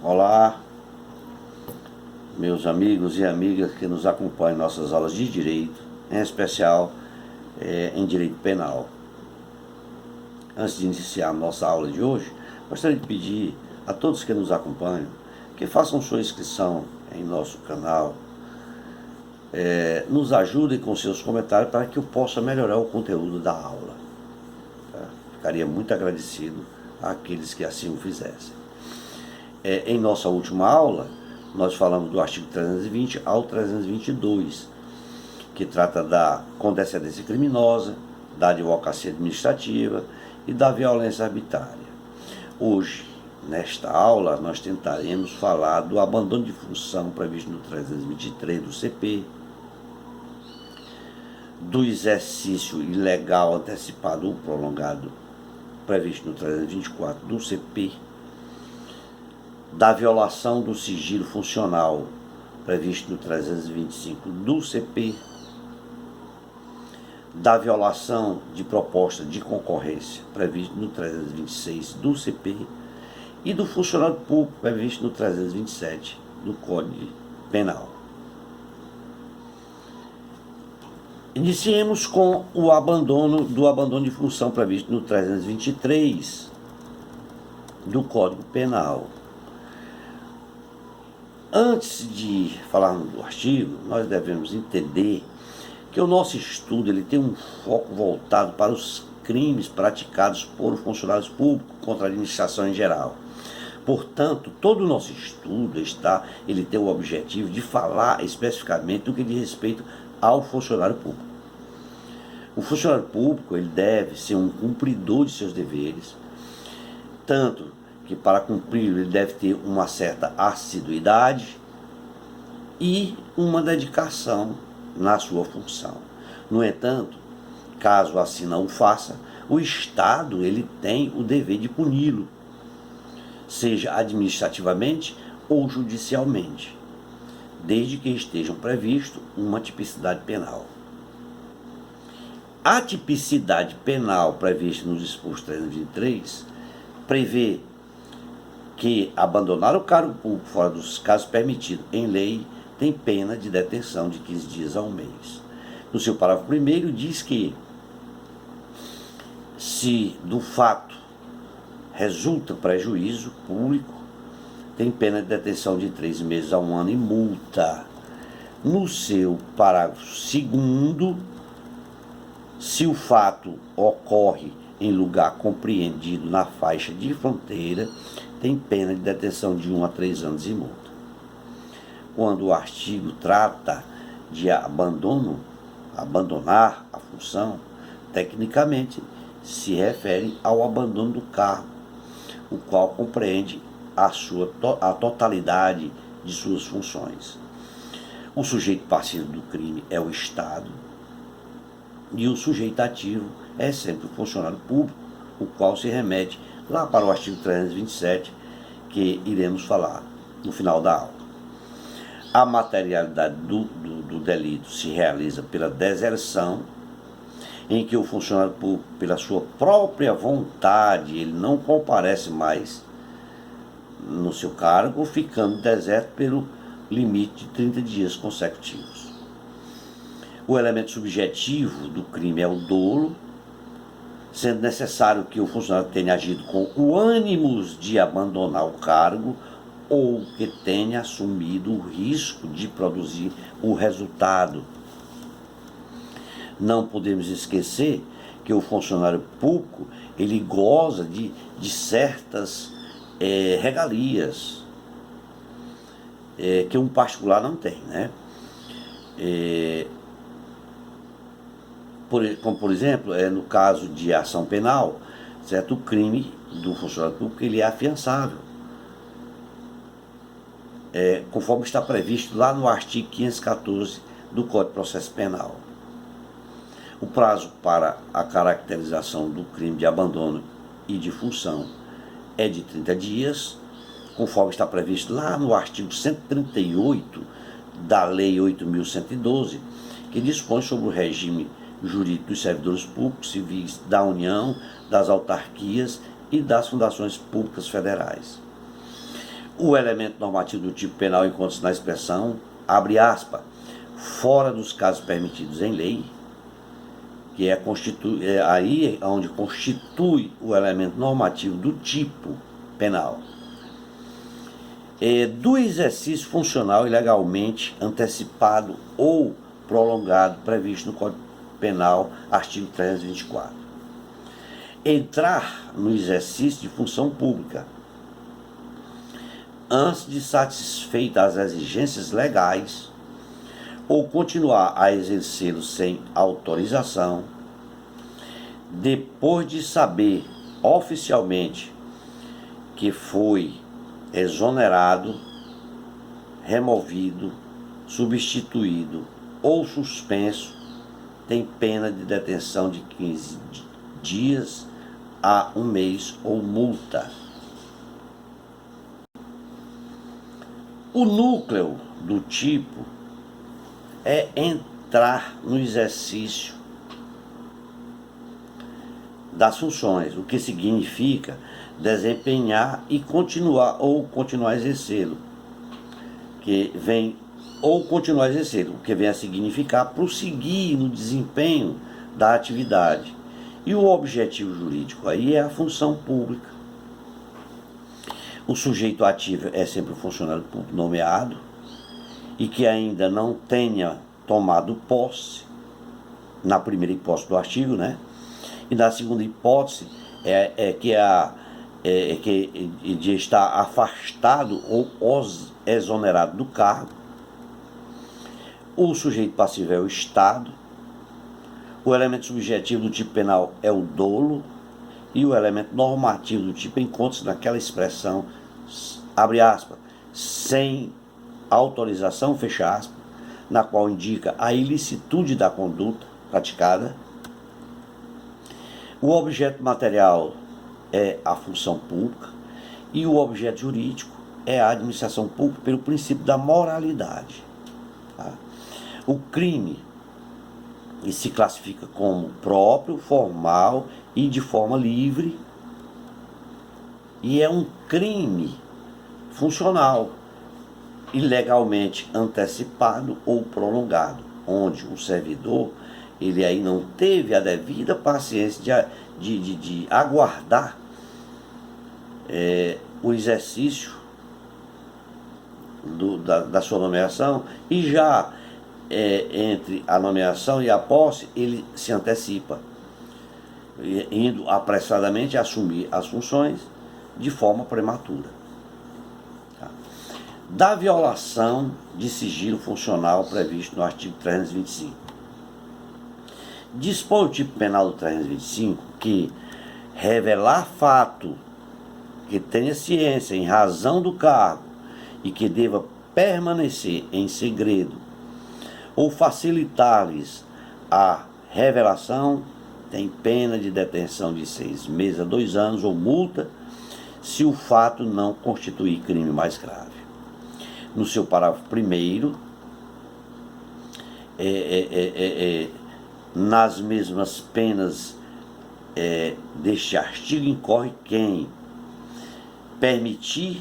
Olá, meus amigos e amigas que nos acompanham em nossas aulas de Direito, em especial em Direito Penal. Antes de iniciar a nossa aula de hoje, gostaria de pedir a todos que nos acompanham que façam sua inscrição em nosso canal, nos ajudem com seus comentários para que eu possa melhorar o conteúdo da aula. Tá? Ficaria muito agradecido àqueles que assim o fizessem. Em nossa última aula, nós falamos do artigo 320 ao 322, que trata da condescendência criminosa, da advocacia administrativa e da violência arbitrária. Hoje, nesta aula, nós tentaremos falar do abandono de função previsto no 323 do CP, do exercício ilegal antecipado ou prolongado previsto no 324 do CP, da violação do sigilo funcional previsto no 325 do CP, da violação de proposta de concorrência previsto no 326 do CP e do funcionário público previsto no 327 do Código Penal. Iniciemos com o abandono de função previsto no 323 do Código Penal. Antes de falarmos do artigo, nós devemos entender que o nosso estudo ele tem um foco voltado para os crimes praticados por funcionários públicos contra a administração em geral. Portanto, todo o nosso estudo ele tem o objetivo de falar especificamente do que diz respeito ao funcionário público. O funcionário público ele deve ser um cumpridor de seus deveres, tanto que para cumprir ele deve ter uma certa assiduidade e uma dedicação na sua função. No entanto, caso assim não o faça, o Estado ele tem o dever de puni-lo, seja administrativamente ou judicialmente, desde que estejam previsto uma tipicidade penal. A tipicidade penal prevista no disposto 323 prevê que abandonar o cargo público fora dos casos permitidos em lei tem pena de detenção de 15 dias a um mês. No seu parágrafo 1º diz que se do fato resulta prejuízo público, tem pena de detenção de 3 meses a 1 ano e multa. No seu parágrafo 2º, se o fato ocorre em lugar compreendido na faixa de fronteira, tem pena de detenção de 1 a 3 anos e multa. Quando o artigo trata de abandonar a função, tecnicamente se refere ao abandono do cargo, o qual compreende a totalidade de suas funções. O sujeito passivo do crime é o Estado e o sujeito ativo é sempre o funcionário público, o qual se remete lá para o artigo 327, que iremos falar no final da aula. A materialidade do delito se realiza pela deserção, em que o funcionário público, pela sua própria vontade, ele não comparece mais no seu cargo, ficando deserto pelo limite de 30 dias consecutivos. O elemento subjetivo do crime é o dolo, sendo necessário que o funcionário tenha agido com o ânimos de abandonar o cargo ou que tenha assumido o risco de produzir o resultado. Não podemos esquecer que o funcionário público ele goza de certas regalias que um particular não tem, né? Como por exemplo, no caso de ação penal, certo? O crime do funcionário público ele é afiançável, conforme está previsto lá no artigo 514 do Código de Processo Penal. O prazo para a caracterização do crime de abandono e de função é de 30 dias, conforme está previsto lá no artigo 138 da Lei 8.112, que dispõe sobre o regime jurídico dos servidores públicos civis da União, das autarquias e das fundações públicas federais. O elemento normativo do tipo penal encontra-se na expressão, abre aspas, fora dos casos permitidos em lei, que é aí onde constitui o elemento normativo do tipo penal, do exercício funcional ilegalmente antecipado ou prolongado previsto no Código Penal, artigo 324. Entrar no exercício de função pública antes de satisfeitas as exigências legais ou continuar a exercê-lo sem autorização, depois de saber oficialmente que foi exonerado, removido, substituído ou suspenso, tem pena de detenção de 15 dias a 1 mês ou multa. O núcleo do tipo é entrar no exercício das funções, o que significa desempenhar e continuar a exercê-lo, o que vem a significar prosseguir no desempenho da atividade. E o objetivo jurídico aí é a função pública. O sujeito ativo é sempre o funcionário público nomeado e que ainda não tenha tomado posse, na primeira hipótese do artigo, né? E na segunda hipótese de estar afastado ou exonerado do cargo. O sujeito passivo é o Estado. O elemento subjetivo do tipo penal é o dolo. E o elemento normativo do tipo encontra-se naquela expressão, abre aspas, sem autorização, fecha aspas, na qual indica a ilicitude da conduta praticada. O objeto material é a função pública e o objeto jurídico é a administração pública pelo princípio da moralidade. Tá? O crime se classifica como próprio, formal e de forma livre, e é um crime funcional, ilegalmente antecipado ou prolongado, onde o servidor ele aí não teve a devida paciência de aguardar o exercício da sua nomeação, e já entre a nomeação e a posse ele se antecipa, indo apressadamente assumir as funções de forma prematura. Tá? Da violação de sigilo funcional previsto no artigo 325. Dispõe o tipo penal do 325 que revelar fato que tenha ciência em razão do cargo e que deva permanecer em segredo ou facilitar-lhes a revelação tem pena de detenção de 6 meses a 2 anos ou multa se o fato não constituir crime mais grave. No seu parágrafo 1º, nas mesmas penas deste artigo incorre quem permite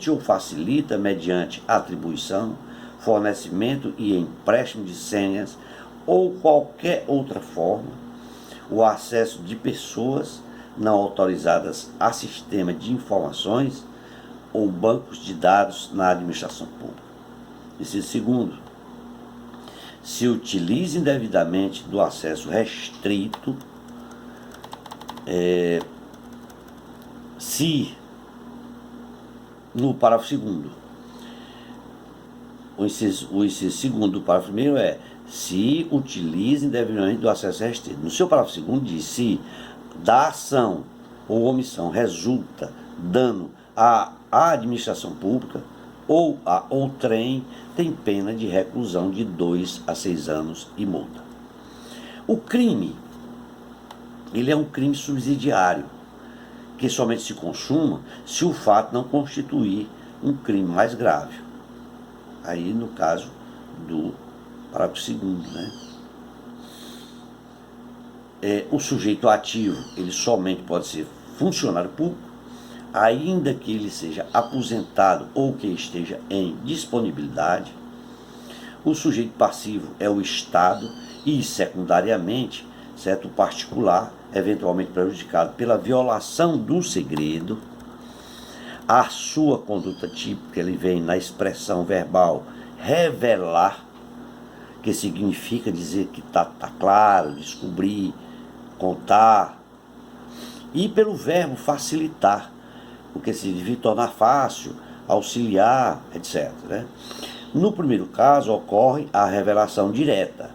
ou facilita mediante atribuição, fornecimento e empréstimo de senhas ou qualquer outra forma o acesso de pessoas não autorizadas a sistema de informações ou bancos de dados na administração pública. Inciso segundo, se utiliza indevidamente do acesso restrito, se no parágrafo segundo, o inciso segundo do parágrafo primeiro se utiliza indevidamente do acesso restrito. No seu parágrafo segundo diz, se da ação ou omissão resulta dano à administração pública ou a outrem, tem pena de reclusão de 2 a 6 anos e multa. O crime, ele é um crime subsidiário, que somente se consuma se o fato não constituir um crime mais grave. Aí, no caso do parágrafo segundo, né? O sujeito ativo, ele somente pode ser funcionário público, ainda que ele seja aposentado ou que esteja em disponibilidade. O sujeito passivo é o Estado e, secundariamente, certo, o particular, eventualmente prejudicado pela violação do segredo. A sua conduta típica, ele vem na expressão verbal revelar, que significa dizer que tá claro, descobrir, contar, e pelo verbo facilitar, o que significa tornar fácil, auxiliar, etc. Né? No primeiro caso, ocorre a revelação direta,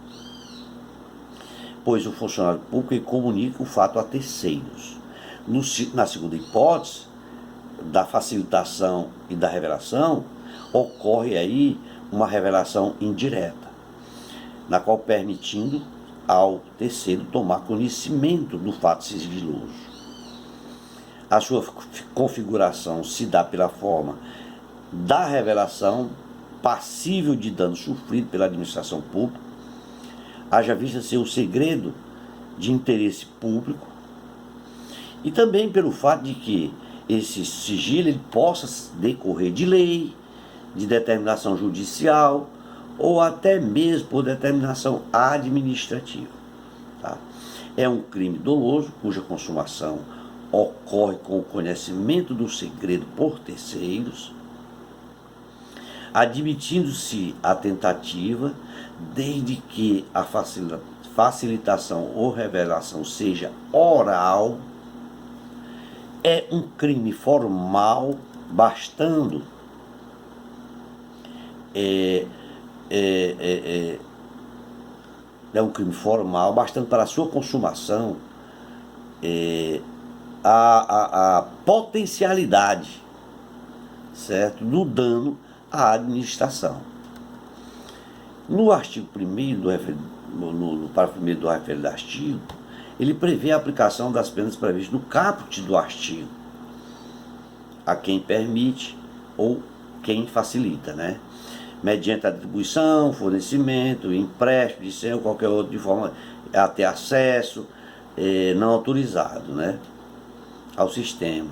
pois o funcionário público comunica o fato a terceiros. Na segunda hipótese, da facilitação e da revelação, ocorre aí uma revelação indireta, na qual permitindo ao terceiro tomar conhecimento do fato sigiloso. A sua configuração se dá pela forma da revelação passível de dano sofrido pela administração pública, haja vista ser o segredo de interesse público, e também pelo fato de que esse sigilo ele possa decorrer de lei, de determinação judicial ou até mesmo por determinação administrativa. Tá? É um crime doloso cuja consumação ocorre com o conhecimento do segredo por terceiros, admitindo-se a tentativa, desde que a facilitação ou revelação seja oral. É um crime formal, bastando é um crime formal, bastando para a sua consumação a potencialidade, certo, do dano à administração. No artigo 1º, no parágrafo 1º do referido artigo, ele prevê a aplicação das penas previstas no caput do artigo a quem permite ou quem facilita, né? Mediante a atribuição, fornecimento, empréstimo de senha ou qualquer outro de forma a ter acesso não autorizado, né, ao sistema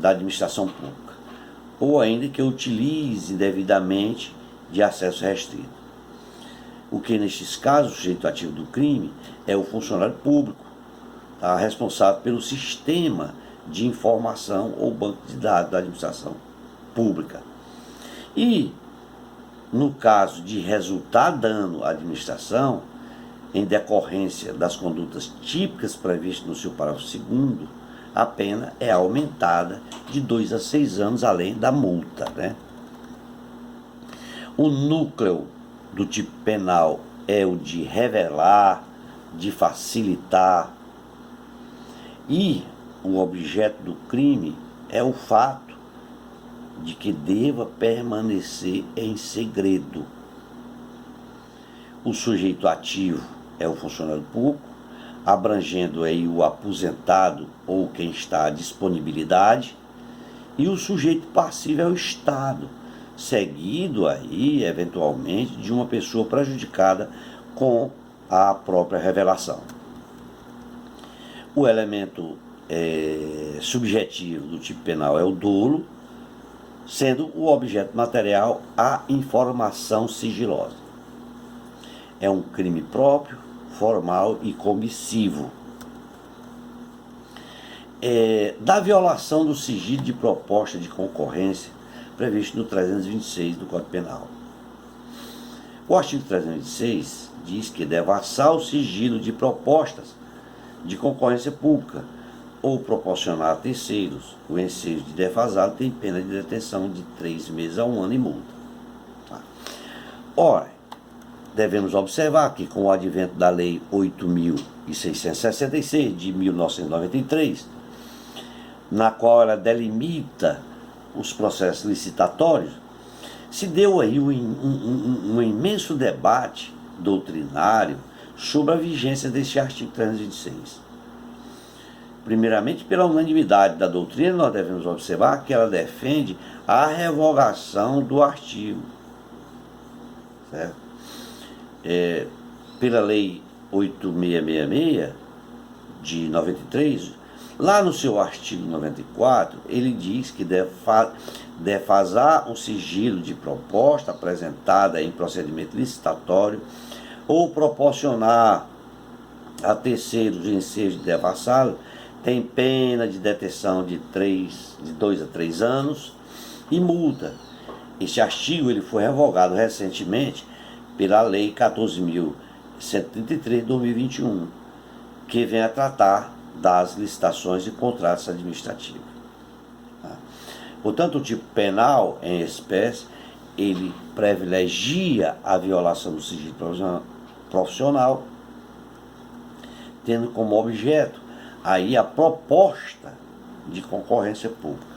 da administração pública, ou ainda que utilize devidamente de acesso restrito. O que nestes casos, o sujeito ativo do crime é o funcionário público, tá, responsável pelo sistema de informação ou banco de dados da administração pública. E no caso de resultar dano à administração, em decorrência das condutas típicas previstas no seu parágrafo 2º, a pena é aumentada de 2 a 6 anos, além da multa, né? O núcleo do tipo penal é o de revelar, de facilitar, e o objeto do crime é o fato de que deva permanecer em segredo. O sujeito ativo é o funcionário público, abrangendo aí o aposentado ou quem está à disponibilidade, e o sujeito passivo é o Estado, seguido aí, eventualmente, de uma pessoa prejudicada com a própria revelação. O elemento subjetivo do tipo penal é o dolo, sendo o objeto material a informação sigilosa. É um crime próprio, formal e comissivo. Da violação do sigilo de proposta de concorrência previsto no 326 do Código Penal. O artigo 326 diz que devassar o sigilo de propostas de concorrência pública ou proporcionar a terceiros o ensejo de defasado tem pena de detenção de 3 meses a 1 ano e multa. Tá. Ora, devemos observar que com o advento da Lei 8.666 de 1993, na qual ela delimita os processos licitatórios, se deu aí um imenso debate doutrinário sobre a vigência deste artigo 326. Primeiramente, pela unanimidade da doutrina, nós devemos observar que ela defende a revogação do artigo, certo? Pela Lei 8666 de 93, Lá no seu artigo 94, ele diz que defasar o sigilo de proposta apresentada em procedimento licitatório ou proporcionar a terceiros ensejo de devassá-lo tem pena de detenção de 2 a 3 anos e multa. Este artigo ele foi revogado recentemente pela Lei 14.133 de 2021, que vem a tratar das licitações e contratos administrativos. Portanto, o tipo penal em espécie, ele privilegia a violação do sigilo profissional, tendo como objeto aí a proposta de concorrência pública.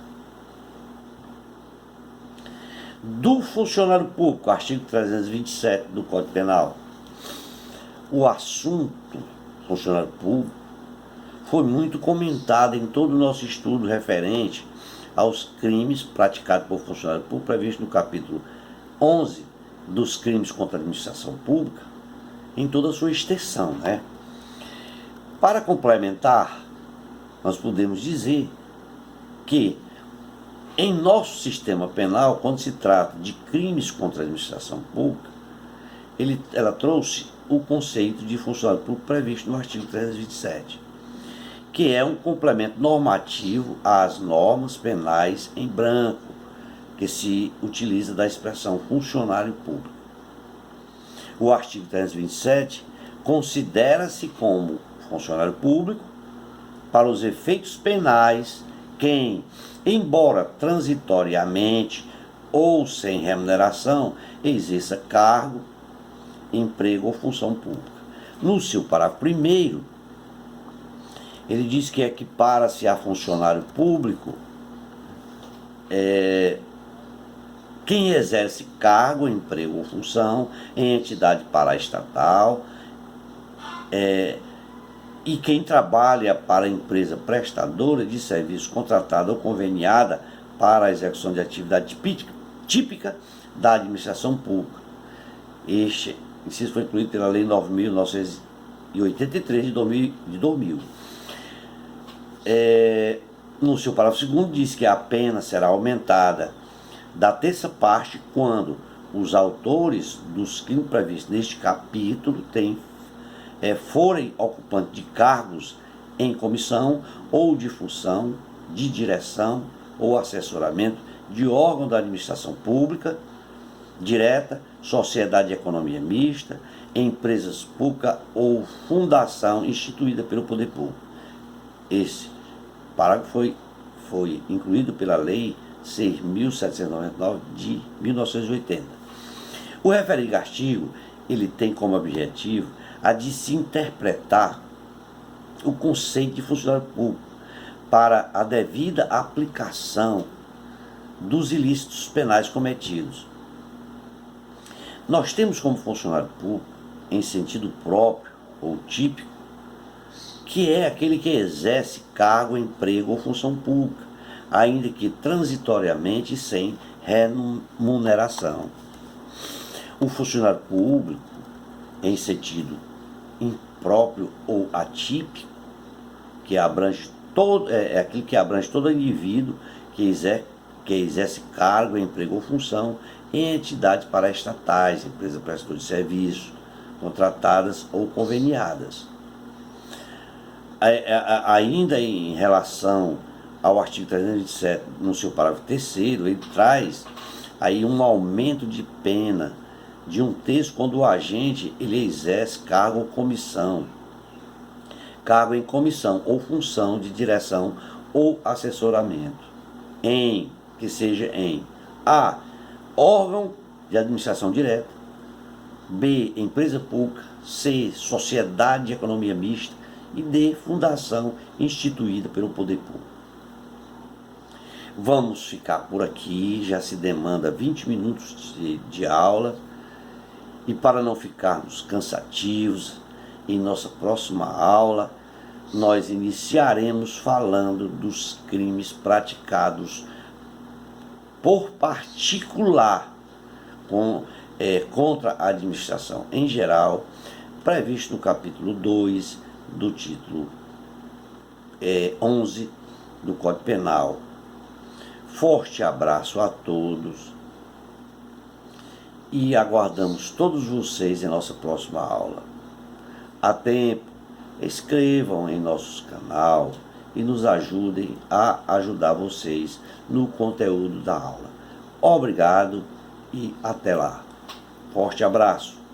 Do funcionário público, artigo 327 do Código Penal. O assunto funcionário público foi muito comentado em todo o nosso estudo referente aos crimes praticados por funcionário público, previsto no capítulo 11 dos crimes contra a administração pública, em toda a sua extensão, né? Para complementar, nós podemos dizer que em nosso sistema penal, quando se trata de crimes contra a administração pública, ela trouxe o conceito de funcionário público previsto no artigo 327, que é um complemento normativo às normas penais em branco, que se utiliza da expressão funcionário público. O artigo 327 considera-se como funcionário público para os efeitos penais quem, embora transitoriamente ou sem remuneração, exerça cargo, emprego ou função pública. No seu parágrafo 1º, ele diz que equipara-se a funcionário público quem exerce cargo, emprego ou função em entidade paraestatal e quem trabalha para a empresa prestadora de serviço contratada ou conveniada para a execução de atividade típica da administração pública. Este inciso foi incluído pela Lei 9.983 de 2000. No seu parágrafo 2º diz que a pena será aumentada da terça parte quando os autores dos crimes previstos neste capítulo forem ocupantes de cargos em comissão ou de função, de direção ou assessoramento de órgão da administração pública direta, sociedade de economia mista, empresas públicas ou fundação instituída pelo poder público. Esse parágrafo foi incluído pela Lei 6.799 de 1980. O referido artigo ele tem como objetivo a de se interpretar o conceito de funcionário público para a devida aplicação dos ilícitos penais cometidos. Nós temos como funcionário público, em sentido próprio ou típico, que é aquele que exerce cargo, emprego ou função pública, ainda que transitoriamente sem remuneração. O funcionário público, em sentido impróprio ou atípico, que abrange aquele que abrange todo indivíduo que exerce cargo, emprego ou função em entidades paraestatais, empresas prestadoras de serviço, contratadas ou conveniadas. Ainda em relação ao artigo 327, no seu parágrafo 3º, ele traz aí um aumento de pena de 1/3 quando o agente ele exerce cargo ou comissão, cargo em comissão ou função de direção ou assessoramento, que seja em A, órgão de administração direta, B, empresa pública, C, sociedade de economia mista e D, fundação instituída pelo poder público. Vamos ficar por aqui, já se demanda 20 minutos de aula, e para não ficarmos cansativos, em nossa próxima aula nós iniciaremos falando dos crimes praticados por particular contra a administração em geral, previsto no capítulo 2 do título 11 do Código Penal. Forte abraço a todos e aguardamos todos vocês em nossa próxima aula. Há tempo, inscrevam em nosso canal e nos ajudem a ajudar vocês no conteúdo da aula. Obrigado e até lá. Forte abraço.